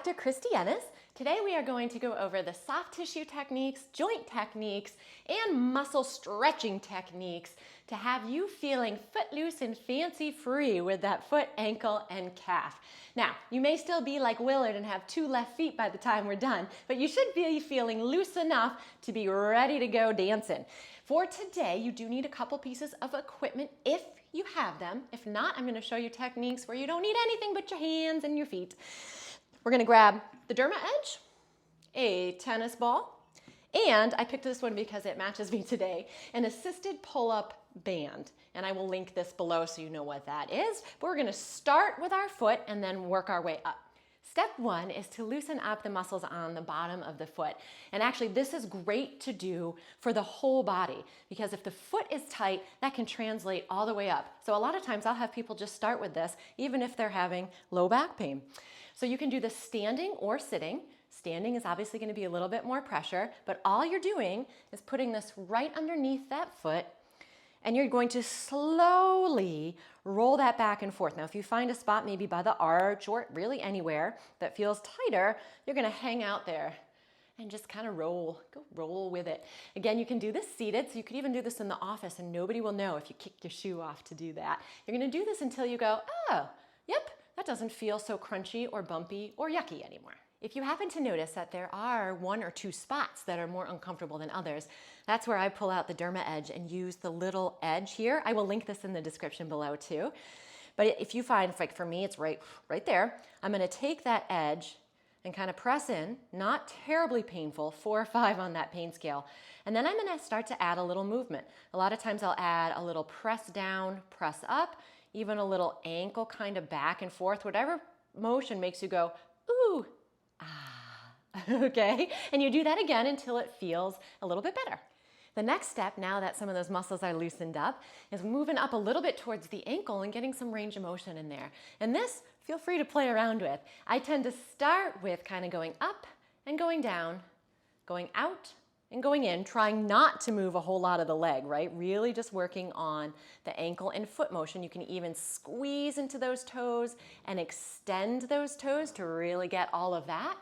Dr. Christy Ennis. Today we are going to go over the soft tissue techniques, joint techniques, and muscle stretching techniques to have you feeling footloose and fancy free with that foot, ankle, and calf. Now, you may still be like Willard and have 2 left feet by the time we're done, but you should be feeling loose enough to be ready to go dancing. For today, you do need a couple pieces of equipment if you have them. If not, I'm going to show you techniques where you don't need anything but your hands and your feet. We're going to grab the Derma Edge, a tennis ball, and I picked this one because it matches me today, an assisted pull-up band. And I will link this below so you know what that is. But we're going to start with our foot and then work our way up. Step 1 is to loosen up the muscles on the bottom of the foot. And actually, this is great to do for the whole body because if the foot is tight, that can translate all the way up. So a lot of times I'll have people just start with this, even if they're having low back pain. So you can do this standing or sitting. Standing is obviously going to be a little bit more pressure, but all you're doing is putting this right underneath that foot, and you're going to slowly roll that back and forth. Now, if you find a spot maybe by the arch or really anywhere that feels tighter, you're going to hang out there and just kind of roll, go roll with it. Again, you can do this seated, so you could even do this in the office and nobody will know if you kicked your shoe off to do that. You're going to do this until you go, oh, yep, that doesn't feel so crunchy or bumpy or yucky anymore. If you happen to notice that there are 1 or 2 spots that are more uncomfortable than others, that's where I pull out the Derma Edge and use the little edge here. I will link this in the description below too. But if you find, like for me, it's right there, I'm gonna take that edge and kind of press in, not terribly painful, 4 or 5 on that pain scale. And then I'm gonna start to add a little movement. A lot of times I'll add a little press down, press up, even a little ankle kind of back and forth, whatever motion makes you go, ooh, ah, okay? And you do that again until it feels a little bit better. The next step, now that some of those muscles are loosened up, is moving up a little bit towards the ankle and getting some range of motion in there. And this, feel free to play around with. I tend to start with kind of going up and going down, going out and going in, trying not to move a whole lot of the leg, right? Really just working on the ankle and foot motion. You can even squeeze into those toes and extend those toes to really get all of that.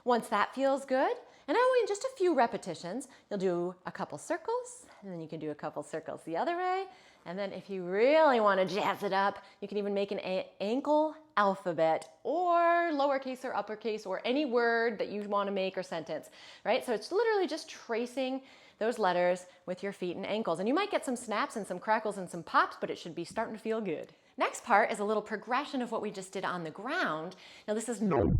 Once that feels good, and only in just a few repetitions, you'll do a couple circles, and then you can do a couple circles the other way. And then if you really want to jazz it up, you can even make an ankle alphabet or lowercase or uppercase or any word that you want to make or sentence, right? So it's literally just tracing those letters with your feet and ankles. And you might get some snaps and some crackles and some pops, but it should be starting to feel good. Next part is a little progression of what we just did on the ground. Now this is not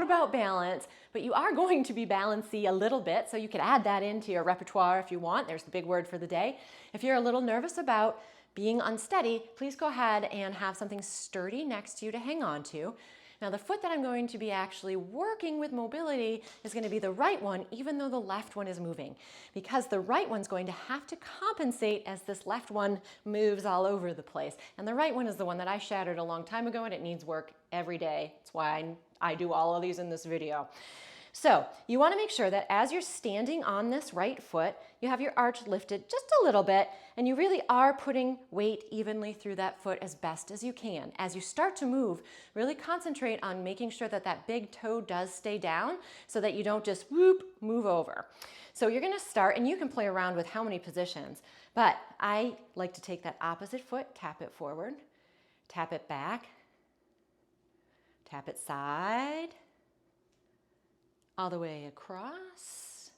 about balance, but you are going to be balancy a little bit, so you could add that into your repertoire if you want. There's the big word for the day. If you're a little nervous about being unsteady, please go ahead and have something sturdy next to you to hang on to. Now the foot that I'm going to be actually working with mobility is going to be the right one, even though the left one is moving, because the right one's going to have to compensate as this left one moves all over the place. And the right one is the one that I shattered a long time ago, and it needs work every day. That's why I do all of these in this video. So you want to make sure that as you're standing on this right foot, you have your arch lifted just a little bit, and you really are putting weight evenly through that foot as best as you can. As you start to move, really concentrate on making sure that that big toe does stay down so that you don't just whoop, move over. So you're going to start, and you can play around with how many positions, but I like to take that opposite foot, tap it forward, tap it back, tap it side, all the way across,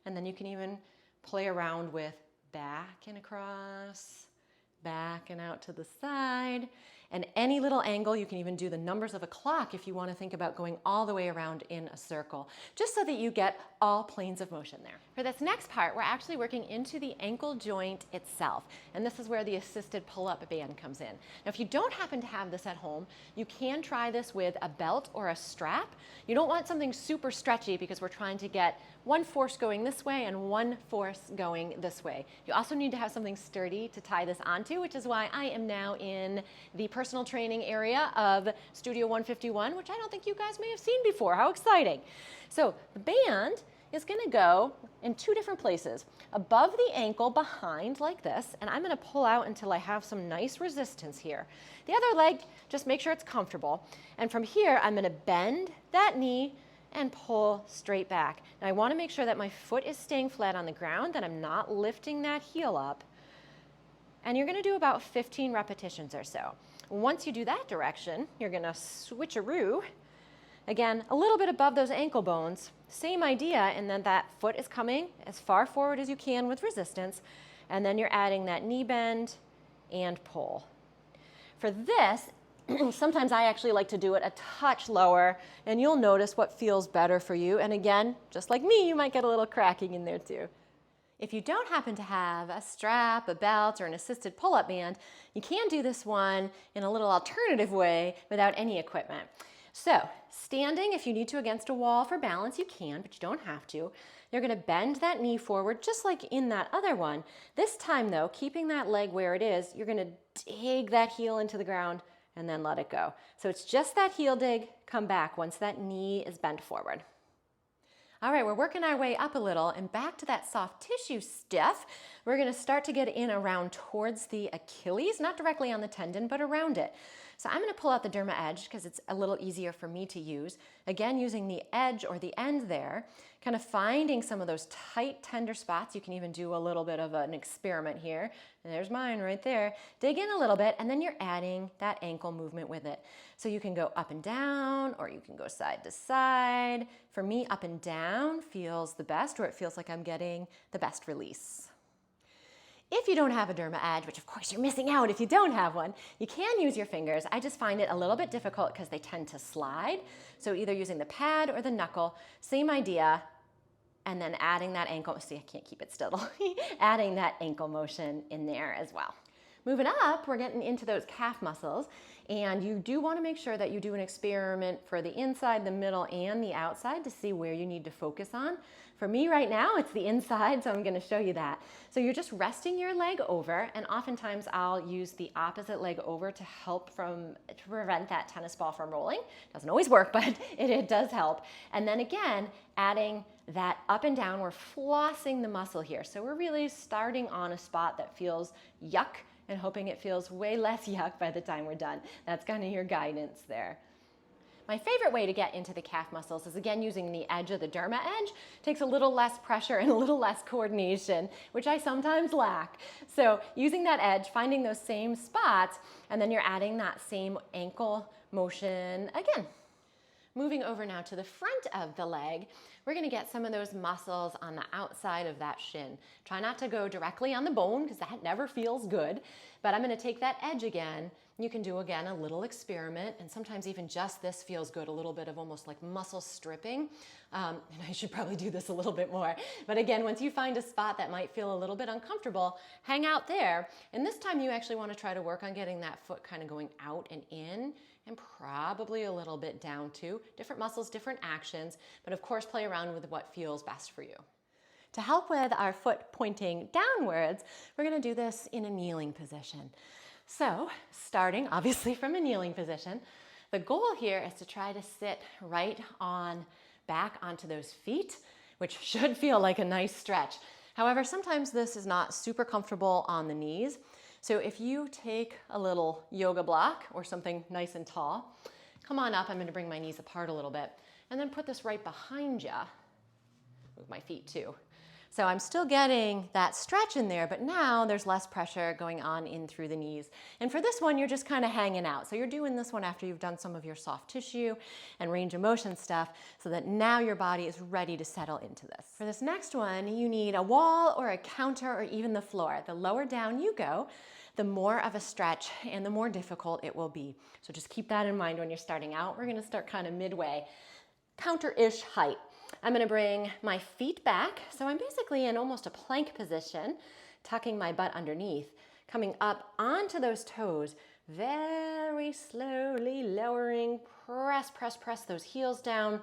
and then you can even play around with back and across, back and out to the side, and any little angle. You can even do the numbers of a clock if you want to think about going all the way around in a circle, just so that you get all planes of motion there. For this next part, we're actually working into the ankle joint itself, and this is where the assisted pull-up band comes in. Now, if you don't happen to have this at home, you can try this with a belt or a strap. You don't want something super stretchy because we're trying to get one force going this way and one force going this way. You also need to have something sturdy to tie this onto, which is why I am now in the personal training area of Studio 151, which I don't think you guys may have seen before. How exciting. So the band is going to go in two different places. Above the ankle, behind like this, and I'm going to pull out until I have some nice resistance here. The other leg, just make sure it's comfortable. And from here, I'm going to bend that knee and pull straight back. Now I want to make sure that my foot is staying flat on the ground, that I'm not lifting that heel up. And you're going to do about 15 repetitions or so. Once you do that direction, you're going to switcheroo. Again, a little bit above those ankle bones. Same idea, and then that foot is coming as far forward as you can with resistance, and then you're adding that knee bend and pull. For this, sometimes I actually like to do it a touch lower, and you'll notice what feels better for you. And again, just like me, you might get a little cracking in there too. If you don't happen to have a strap, a belt, or an assisted pull-up band, you can do this one in a little alternative way without any equipment. So, standing, if you need to against a wall for balance, you can, but you don't have to. You're going to bend that knee forward just like in that other one. This time though, keeping that leg where it is, you're going to dig that heel into the ground and then let it go. So it's just that heel dig, come back once that knee is bent forward. All right, we're working our way up a little and back to that soft tissue stiff. We're going to start to get in around towards the Achilles, not directly on the tendon, but around it. So I'm going to pull out the Derma Edge because it's a little easier for me to use. Again, using the edge or the end there, kind of finding some of those tight, tender spots. You can even do a little bit of an experiment here. And there's mine right there. Dig in a little bit, and then you're adding that ankle movement with it. So you can go up and down, or you can go side to side. For me, up and down feels the best, or it feels like I'm getting the best release. If you don't have a Derma Edge, which of course you're missing out if you don't have one, you can use your fingers. I just find it a little bit difficult because they tend to slide. So either using the pad or the knuckle, same idea, and then adding that ankle, see I can't keep it still, adding that ankle motion in there as well. Moving up, we're getting into those calf muscles, and you do want to make sure that you do an experiment for the inside, the middle, and the outside to see where you need to focus on. For me right now, it's the inside, so I'm going to show you that. So you're just resting your leg over, and oftentimes I'll use the opposite leg over to help to prevent that tennis ball from rolling. Doesn't always work, but it does help. And then again, adding that up and down, we're flossing the muscle here. So we're really starting on a spot that feels yuck and hoping it feels way less yuck by the time we're done. That's kind of your guidance there. My favorite way to get into the calf muscles is again using the edge of the Derma Edge. Takes a little less pressure and a little less coordination, which I sometimes lack. So using that edge, finding those same spots, and then you're adding that same ankle motion again. Moving over now to the front of the leg, we're going to get some of those muscles on the outside of that shin. Try not to go directly on the bone because that never feels good, but I'm going to take that edge again. You can do again a little experiment, and sometimes even just this feels good, a little bit of almost like muscle stripping. And I should probably do this a little bit more. But again, once you find a spot that might feel a little bit uncomfortable, hang out there. And this time you actually want to try to work on getting that foot kind of going out and in, and probably a little bit down too. Different muscles, different actions, but of course play around with what feels best for you. To help with our foot pointing downwards, we're going to do this in a kneeling position. So starting obviously from a kneeling position, the goal here is to try to sit right on back onto those feet, which should feel like a nice stretch. However, sometimes this is not super comfortable on the knees. So if you take a little yoga block or something nice and tall, come on up. I'm going to bring my knees apart a little bit and then put this right behind you. Move my feet too. So I'm still getting that stretch in there, but now there's less pressure going on in through the knees. And for this one, you're just kind of hanging out. So you're doing this one after you've done some of your soft tissue and range of motion stuff so that now your body is ready to settle into this. For this next one, you need a wall or a counter or even the floor. The lower down you go, the more of a stretch and the more difficult it will be. So just keep that in mind when you're starting out. We're going to start kind of midway, counter-ish height. I'm going to bring my feet back. So I'm basically in almost a plank position, tucking my butt underneath, coming up onto those toes, very slowly lowering, press, press, press those heels down.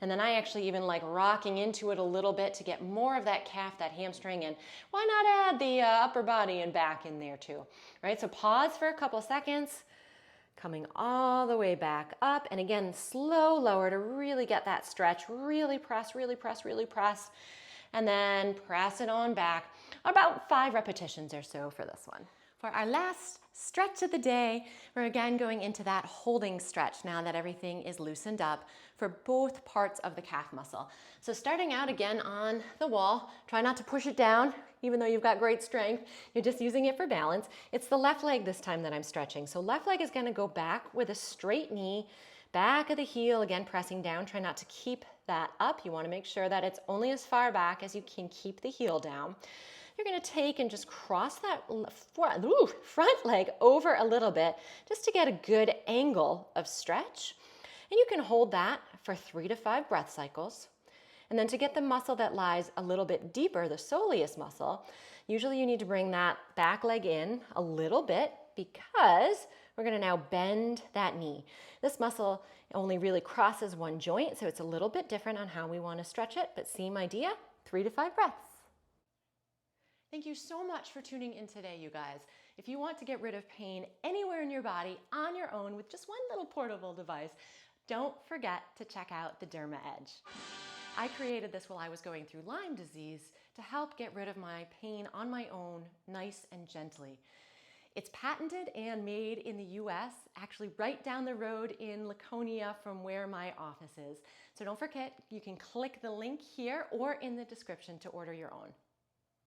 And then I actually even like rocking into it a little bit to get more of that calf, that hamstring, and why not add the upper body and back in there too, right? So pause for a couple seconds, Coming all the way back up. And again, slow lower to really get that stretch. Really press, really press, really press. And then press it on back. About 5 repetitions or so for this one. For our last stretch of the day, we're again going into that holding stretch now that everything is loosened up for both parts of the calf muscle. So starting out again on the wall, try not to push it down, even though you've got great strength. You're just using it for balance. It's the left leg this time that I'm stretching. So left leg is gonna go back with a straight knee, back of the heel, again pressing down. Try not to keep that up. You wanna make sure that it's only as far back as you can keep the heel down. You're gonna take and just cross that front leg over a little bit just to get a good angle of stretch. And you can hold that for 3 to 5 breath cycles. And then to get the muscle that lies a little bit deeper, the soleus muscle, usually you need to bring that back leg in a little bit because we're gonna now bend that knee. This muscle only really crosses one joint, so it's a little bit different on how we wanna stretch it, but same idea, 3 to 5 breaths. Thank you so much for tuning in today, you guys. If you want to get rid of pain anywhere in your body on your own with just one little portable device, don't forget to check out the Derma Edge. I created this while I was going through Lyme disease to help get rid of my pain on my own, nice and gently. It's patented and made in the US, actually right down the road in Laconia from where my office is. So don't forget, you can click the link here or in the description to order your own.